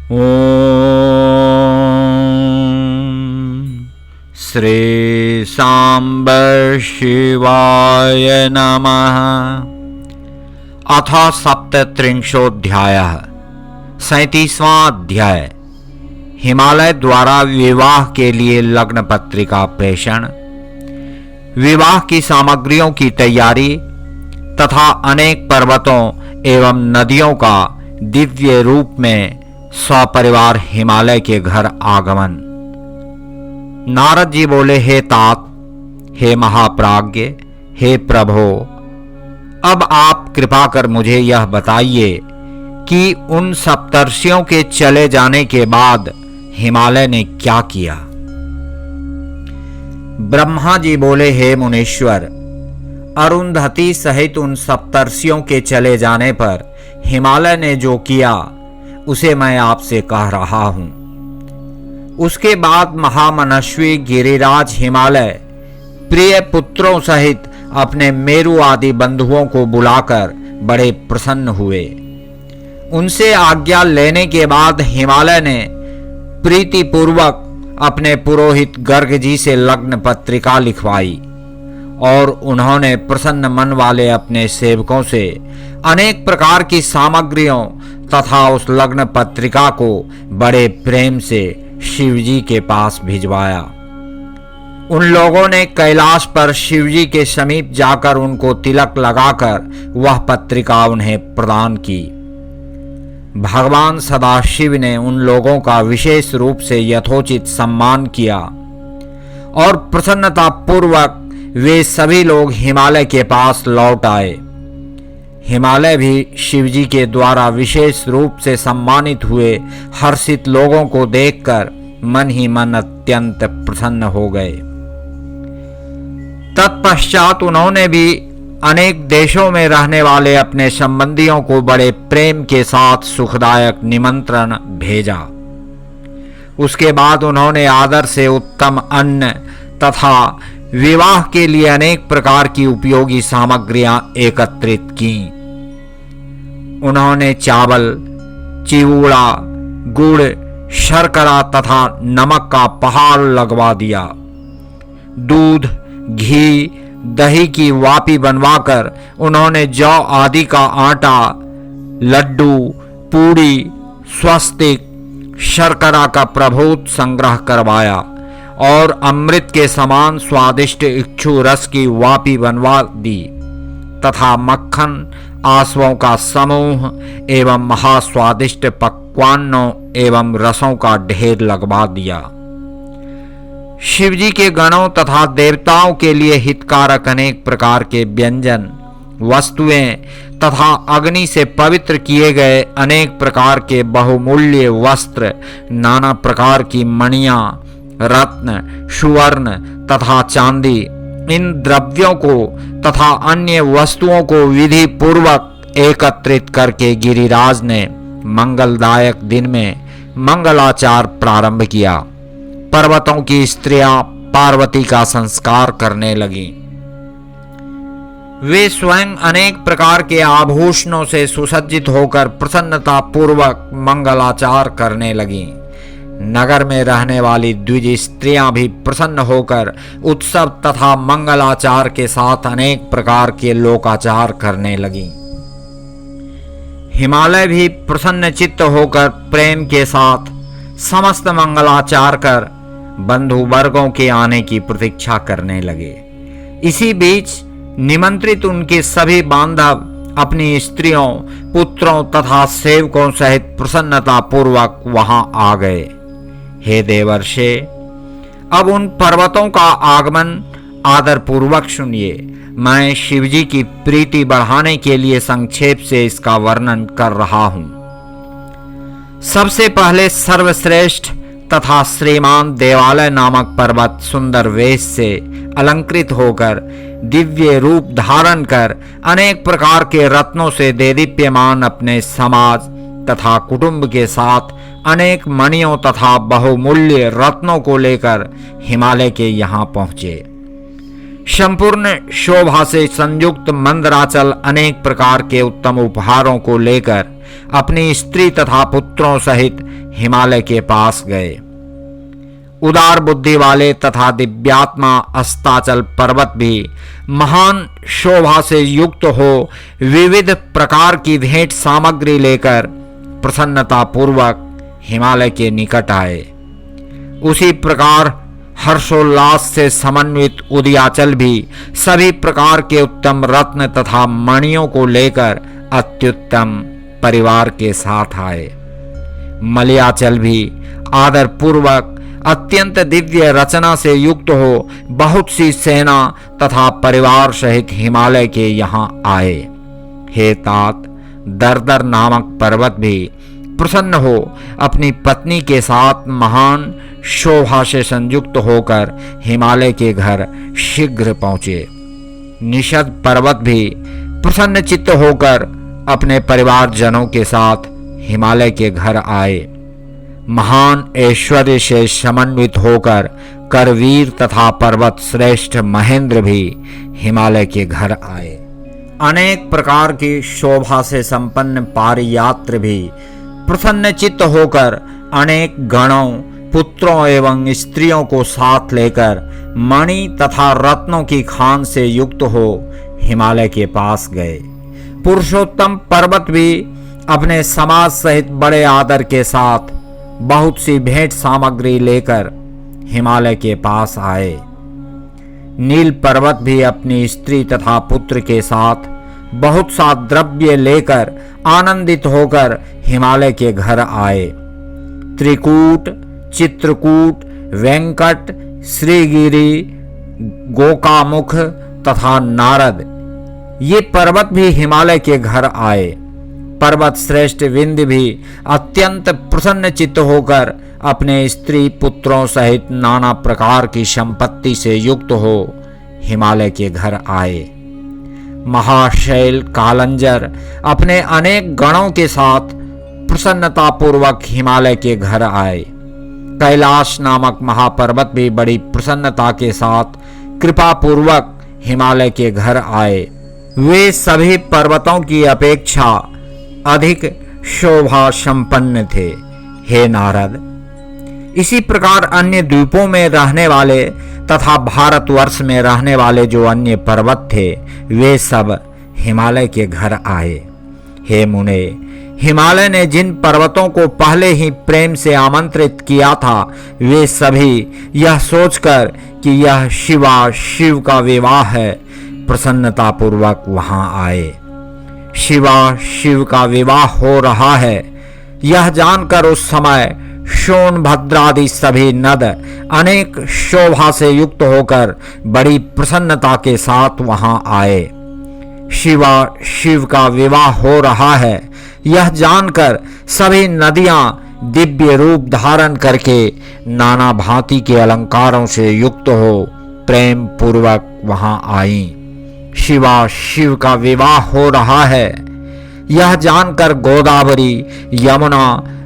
ॐ श्री सांब शिवाय नमः। अथ सप्तत्रिंशोऽध्यायः। 37वां अध्याय। हिमालय द्वारा विवाह के लिए लग्न पत्रिका प्रेषण, विवाह की सामग्रियों की तैयारी तथा अनेक पर्वतों एवं नदियों का दिव्य रूप में सपरिवार हिमालय के घर आगमन। नारद जी बोले, हे तात, हे महाप्राज्ञ, हे प्रभो, अब आप कृपा कर मुझे यह बताइए कि उन सप्तर्षियों के चले जाने के बाद हिमालय ने क्या किया। ब्रह्मा जी बोले, हे मुनीश्वर, अरुंधति सहित उन सप्तर्षियों के चले जाने पर हिमालय ने जो किया उसे मैं आपसे कह रहा हूं। उसके बाद महामनस्वी गिरिराज हिमालय प्रिय पुत्रों सहित अपने मेरु आदि बंधुओं को बुलाकर बड़े प्रसन्न हुए। उनसे आज्ञा लेने के बाद हिमालय ने प्रीतिपूर्वक अपने पुरोहित गर्ग जी से लग्न पत्रिका लिखवाई और उन्होंने प्रसन्न मन वाले अपने सेवकों से अनेक प्रकार की सामग्रियों तथा उस लग्न पत्रिका को बड़े प्रेम से शिवजी के पास भिजवाया। उन लोगों ने कैलाश पर शिवजी के समीप जाकर उनको तिलक लगाकर वह पत्रिका उन्हें प्रदान की। भगवान सदाशिव ने उन लोगों का विशेष रूप से यथोचित सम्मान किया और प्रसन्नता पूर्वक वे सभी लोग हिमालय के पास लौट आए। हिमालय भी शिवजी के द्वारा विशेष रूप से सम्मानित हुए हर्षित लोगों को देखकर मन ही मन अत्यंत प्रसन्न हो गए। तत्पश्चात उन्होंने भी अनेक देशों में रहने वाले अपने संबंधियों को बड़े प्रेम के साथ सुखदायक निमंत्रण भेजा। उसके बाद उन्होंने आदर से उत्तम अन्न तथा विवाह के लिए अनेक प्रकार की उपयोगी सामग्रियां एकत्रित की। उन्होंने चावल, चिवड़ा, गुड़, शर्करा तथा नमक का पहाड़ लगवा दिया। दूध, घी, दही की वापी बनवाकर उन्होंने जौ आदि का आटा, लड्डू, पूड़ी, स्वस्तिक, शर्करा का प्रभूत संग्रह करवाया और अमृत के समान स्वादिष्ट इक्षु रस की वापी बनवा दी तथा मक्खन, आसवों का समूह एवं महास्वादिष्ट पकवानों एवं रसों का ढेर लगवा दिया। शिवजी के गणों तथा देवताओं के लिए हितकारक अनेक प्रकार के व्यंजन, वस्तुएं तथा अग्नि से पवित्र किए गए अनेक प्रकार के बहुमूल्य वस्त्र, नाना प्रकार की मणियां, रत्न, सुवर्ण तथा चांदी, इन द्रव्यों को तथा अन्य वस्तुओं को विधि पूर्वक एकत्रित करके गिरिराज ने मंगलदायक दिन में मंगलाचार प्रारंभ किया। पर्वतों की स्त्रियां पार्वती का संस्कार करने लगीं। वे स्वयं अनेक प्रकार के आभूषणों से सुसज्जित होकर प्रसन्नता पूर्वक मंगलाचार करने लगीं। नगर में रहने वाली द्विज स्त्रियां भी प्रसन्न होकर उत्सव तथा मंगलाचार के साथ अनेक प्रकार के लोकाचार करने लगीं। हिमालय भी प्रसन्न चित्त होकर प्रेम के साथ समस्त मंगलाचार कर बंधु वर्गों के आने की प्रतीक्षा करने लगे। इसी बीच निमंत्रित उनके सभी बांधव अपनी स्त्रियों, पुत्रों तथा सेवकों सहित प्रसन्नता पूर्वक वहां आ गए। हे देवर्षे, अब उन पर्वतों का आगमन आदर पूर्वक सुनिए। मैं शिवजी की प्रीति बढ़ाने के लिए संक्षेप से इसका वर्णन कर रहा हूं। सबसे पहले सर्वश्रेष्ठ तथा श्रीमान देवालय नामक पर्वत सुंदर वेश से अलंकृत होकर दिव्य रूप धारण कर अनेक प्रकार के रत्नों से देदीप्यमान अपने समाज तथा कुटुंब के साथ अनेक मणियों तथा बहुमूल्य रत्नों को लेकर हिमालय के यहाँ पहुँचे। संपूर्ण शोभा से संयुक्त मंदराचल अनेक प्रकार के उत्तम उपहारों को लेकर अपनी स्त्री तथा पुत्रों सहित हिमालय के पास गए। उदार बुद्धि वाले तथा दिव्यात्मा अस्ताचल पर्वत भी महान शोभा से युक्त हो विविध प्रकार की भेंट सामग्री लेकर प्रसन्नता पूर्वक हिमालय के निकट आए। उसी प्रकार हर्षोल्लास से समन्वित उदयाचल भी सभी प्रकार के उत्तम रत्न तथा मणियों को लेकर अत्युत्तम परिवार के साथ आए। मलयाचल भी आदर पूर्वक अत्यंत दिव्य रचना से युक्त हो बहुत सी सेना तथा परिवार सहित हिमालय के यहाँ आए। हे तात, दरदर नामक पर्वत भी प्रसन्न हो अपनी पत्नी के साथ महान शोभा से संयुक्त होकर हिमालय के घर शीघ्र पहुंचे। निषद पर्वत भी प्रसन्न चित्त होकर अपने परिवारजनों के साथ हिमालय के घर आए। महान ऐश्वर्य से समन्वित होकर करवीर तथा पर्वत श्रेष्ठ महेंद्र भी हिमालय के घर आए। अनेक प्रकार की शोभा से संपन्न पारियात्र भी प्रसन्न चित्त होकर अनेक गणों, पुत्रों एवं स्त्रियों को साथ लेकर मणि तथा रत्नों की खान से युक्त हो हिमालय के पास गए। पुरुषोत्तम पर्वत भी अपने समाज सहित बड़े आदर के साथ बहुत सी भेंट सामग्री लेकर हिमालय के पास आए। नील पर्वत भी अपनी स्त्री तथा पुत्र के साथ बहुत सा द्रव्य लेकर आनंदित होकर हिमालय के घर आए। त्रिकूट, चित्रकूट, वेंकट, श्रीगिरी, गोकामुख तथा नारद ये पर्वत भी हिमालय के घर आए। पर्वत श्रेष्ठ विंध्य भी अत्यंत प्रसन्न चित्त होकर अपने स्त्री पुत्रों सहित नाना प्रकार की संपत्ति से युक्त हो हिमालय के घर आए। महाशैल कालंजर अपने अनेक गणों के साथ प्रसन्नता पूर्वक हिमालय के घर आए। कैलाश नामक महापर्वत भी बड़ी प्रसन्नता के साथ कृपा पूर्वक हिमालय के घर आए। वे सभी पर्वतों की अपेक्षा अधिक शोभा संपन्न थे। हे नारद, इसी प्रकार अन्य द्वीपों में रहने वाले तथा भारतवर्ष में रहने वाले जो अन्य पर्वत थे वे सब हिमालय के घर आए। हे मुने, हिमालय ने जिन पर्वतों को पहले ही प्रेम से आमंत्रित किया था वे सभी यह सोचकर कि यह शिव का विवाह है प्रसन्नता पूर्वक वहां आए। शिव का विवाह हो रहा है यह जानकर उस समय सोनभद्रादि सभी नद अनेक शोभा से युक्त होकर बड़ी प्रसन्नता के साथ वहां आए। शिव का विवाह हो रहा है यह जानकर सभी नदियां दिव्य रूप धारण करके नाना भांति के अलंकारों से युक्त हो प्रेम पूर्वक वहां आईं। शिव का विवाह हो रहा है यह जानकर गोदावरी, यमुना,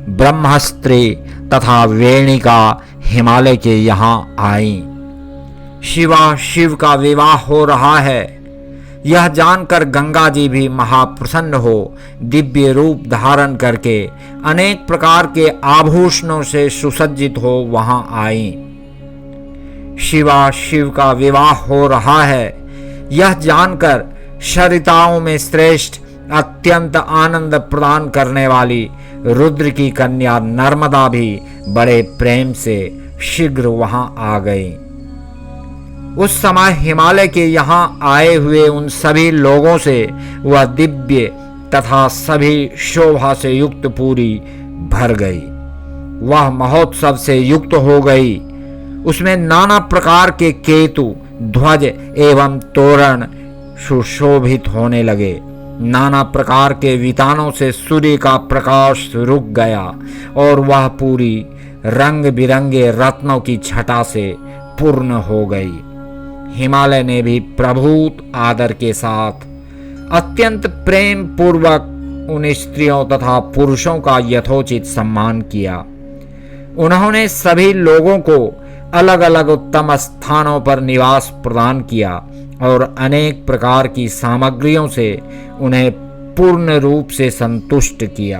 ब्रह्मस्त्री तथा वेणिका हिमालय के यहाँ आईं। शिव का विवाह हो रहा है यह जानकर गंगा जी भी महाप्रसन्न हो दिव्य रूप धारण करके अनेक प्रकार के आभूषणों से सुसज्जित हो वहां आईं। शिव का विवाह हो रहा है यह जानकर सरिताओं में श्रेष्ठ अत्यंत आनंद प्रदान करने वाली रुद्र की कन्या नर्मदा भी बड़े प्रेम से शीघ्र वहां आ गई। उस समय हिमालय के यहाँ आए हुए उन सभी लोगों से वह दिव्य तथा सभी शोभा से युक्त पूरी भर गई। वह महोत्सव से युक्त हो गई। उसमें नाना प्रकार के केतु, ध्वज एवं तोरण सुशोभित होने लगे। नाना प्रकार के वितानों से सूर्य का प्रकाश रुक गया और वह पूरी रंग बिरंगे रत्नों की छटा से पूर्ण हो गई। हिमालय ने भी प्रभुत आदर के साथ अत्यंत प्रेम पूर्वक उन स्त्रियों तथा पुरुषों का यथोचित सम्मान किया। उन्होंने सभी लोगों को अलग अलग उत्तम स्थानों पर निवास प्रदान किया और अनेक प्रकार की सामग्रियों से उन्हें पूर्ण रूप से संतुष्ट किया।